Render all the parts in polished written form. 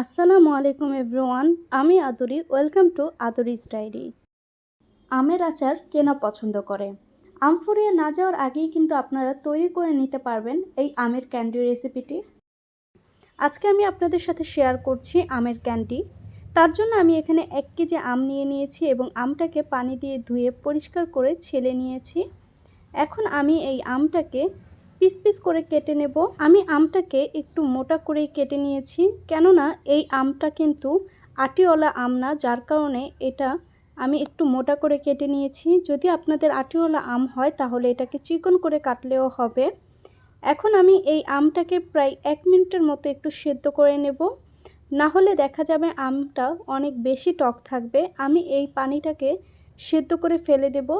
আসসালামু আলাইকুম এভরিওয়ান, আমি Aduri. Welcome to Aduri's diary. আমের আচার কে না পছন্দ করে? আম ফুরিয়ে না যাওয়ার আগেই কিন্তু আপনারা তৈরি করে নিতে পারবেন এই আমের ক্যান্ডি রেসিপিটি। আজকে আমি আপনাদের সাথে শেয়ার করছি আমের ক্যান্ডি। তার জন্য আমি এখানে 1 কেজি আম নিয়ে নিয়েছি এবং আমটাকে পানি দিয়ে ধুয়ে পরিষ্কার করে ছেলে নিয়েছি। এখন আমি এই আমটাকে পিস পিস করে কেটে নেব। আমি আমটাকে একটু মোটা করেই কেটে নিয়েছি, কেননা এই আমটা কিন্তু আটিওয়ালা আম না, যার কারণে এটা আমি একটু মোটা করে কেটে নিয়েছি। যদি আপনাদের আটিওয়ালা আম হয় তাহলে এটাকে চিকন করে কাটলেও হবে। এখন আমি এই আমটাকে প্রায় 1 মিনিটের মতো একটু সেদ্ধ করে নেব, না হলে দেখা যাবে আমটা অনেক বেশি টক থাকবে। আমি এই পানিটাকে সেদ্ধ করে ফেলে দেব,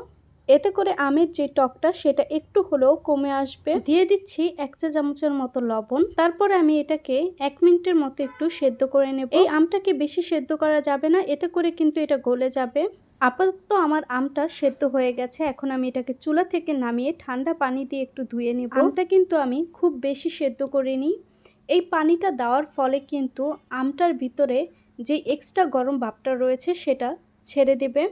এতে করে আমের যে টকটা সেটা একটু হলেও কমে আসবে। দিয়ে দিচ্ছি 1 চা চামচের মতো লবণ। তারপরে আমি এটাকে 1 মিনিটের মতো একটু সেদ্ধ করে নেব। এই আমটাকে বেশি সেদ্ধ করা যাবে না, এতে করে কিন্তু এটা গলে যাবে। আপাতত আমার আমটা সেদ্ধ হয়ে গেছে। এখন আমি এটাকে চুলা থেকে নামিয়ে ঠান্ডা পানি দিয়ে একটু ধুয়ে নেব। আমটা কিন্তু আমি খুব বেশি সেদ্ধ করিনি। এই পানিটা দেওয়ার ফলে কিন্তু আমটার ভিতরে যে এক্সট্রা গরম ভাবটা রয়েছে সেটা ছেড়ে দেবে,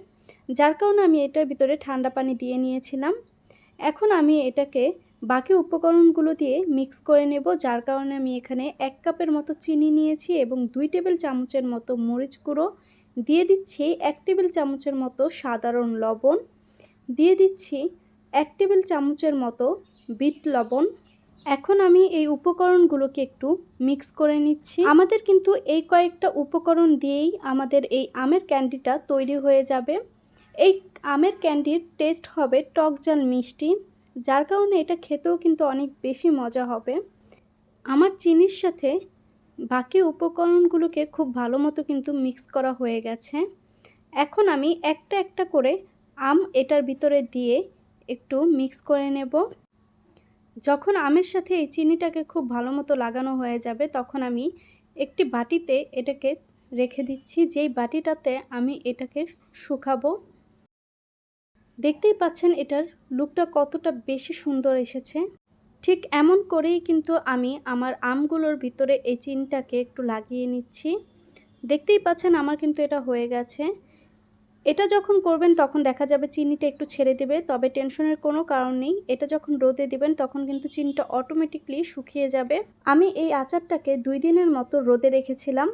যার কারণে আমি এটার ভিতরে ঠান্ডা পানি দিয়ে নিয়েছিলাম। এখন আমি এটাকে বাকি উপকরণগুলো দিয়ে মিক্স করে নেব, যার কারণে আমি এখানে 1 কাপের মতো চিনি নিয়েছি এবং 2 টেবিল চামচের মতো মরিচ গুঁড়ো দিয়ে দিচ্ছি, 1 টেবিল চামচের মতো সাধারণ লবণ দিয়ে দিচ্ছি, 1 টেবিল চামচের মতো বিট লবণ। এখন আমি এই উপকরণগুলোকে একটু মিক্স করে নিচ্ছি। আমাদের কিন্তু এই কয়েকটা উপকরণ দিয়েই আমাদের এই আমের ক্যান্ডিটা তৈরি হয়ে যাবে। এই আমের ক্যান্ডির টেস্ট হবে টক ঝাল মিষ্টি, যার কারণে এটা খেতেও কিন্তু অনেক বেশি মজা হবে। আমার চিনির সাথে বাকি উপকরণগুলোকে খুব ভালো মতো কিন্তু মিক্স করা হয়ে গেছে। এখন আমি একটা একটা করে আম এটার ভিতরে দিয়ে একটু মিক্স করে নেব। যখন আমের সাথে এই চিনিটাকে খুব ভালো মতো লাগানো হয়ে যাবে, তখন আমি একটি বাটিতে এটাকে রেখে দিচ্ছি, যেই বাটিটাতে আমি এটাকে শুকাবো। দেখতেই পাচ্ছেন এটার লুকটা কতটা বেশি সুন্দর এসেছে। ঠিক এমন করেই কিন্তু আমি আমার আমগুলোর ভিতরে এই চিনিটাকে একটু লাগিয়ে নিচ্ছি। দেখতেই পাচ্ছেন আমার কিন্তু এটা হয়ে গেছে। এটা যখন করবেন তখন দেখা যাবে চিনিটা একটু ছেড়ে দেবে, তবে টেনশনের কোনো কারণ নেই। এটা যখন রোদে দিবেন তখন কিন্তু চিনিটা অটোমেটিকলি শুকিয়ে যাবে। আমি এই আচারটাকে 2 দিনের মতো রোদে রেখেছিলাম।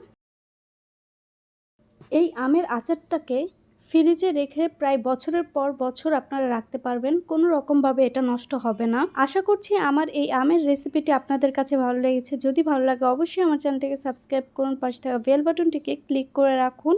এই আমের আচারটাকে ফ্রিজে রেখে প্রায় বছরের পর বছর আপনারা রাখতে পারবেন, কোনো রকমভাবে এটা নষ্ট হবে না। আশা করছি আমার এই আমের রেসিপিটি আপনাদের কাছে ভালো লেগেছে। যদি ভালো লাগে অবশ্যই আমার চ্যানেলটিকে সাবস্ক্রাইব করুন, পাশে থাকা বেল বাটনটিকে ক্লিক করে রাখুন।